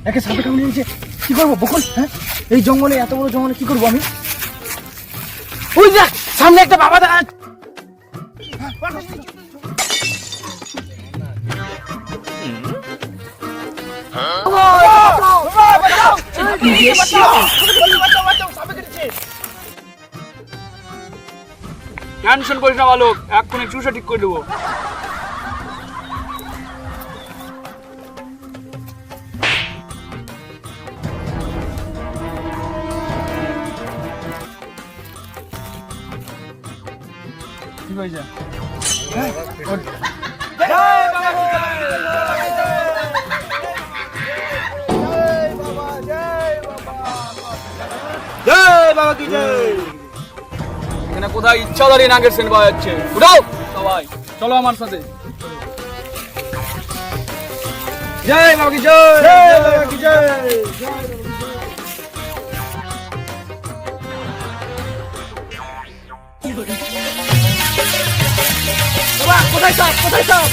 একে সাপে কামড়ে নিয়েছে, কি করবো বকুল? হ্যাঁ, এই জঙ্গলে, এত বড় জঙ্গলে কি করবো আমি? ওই দেখ সামনে একটা বাবা দেখা যাচ্ছে। টেনশন করিস না বালক, এক্ষুনি চুষে ঠিক করে দেবো। ঠিক হয়েছে। জয় বাবা কি জয়। এখানে কোথায় ইচ্ছাধারী নাগের সেন পাওয়া যাচ্ছে? উঠাও সবাই, চলো আমার সাথে। জয় বাবা কি জয়, জয় বাবা কি জয়। বাবা কোথায় সাপ, কোথায় সাপ,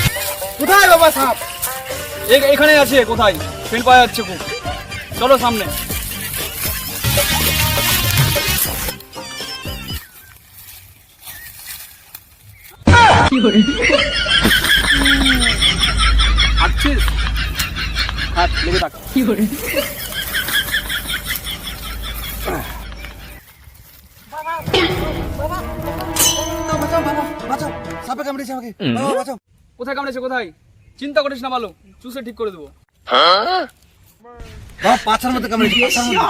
কোথায় বাবা সাপ? এখানে আছে, কোথায় সেন পাওয়া যাচ্ছে খুব। চলো সামনে। হাঁটছিস? হাত লেগে থাক। বাঁচাও বাবা, বাঁচাও, সাপে কামড়েছে আমাকে, বাবা বাঁচাও। কোথায় কামড়েছে, কোথায়? চিন্তা করিস না ভালো, চুষে ঠিক করে দেবো। বাবা পাছার মধ্যে কামড়েছে, পাছার মধ্যে।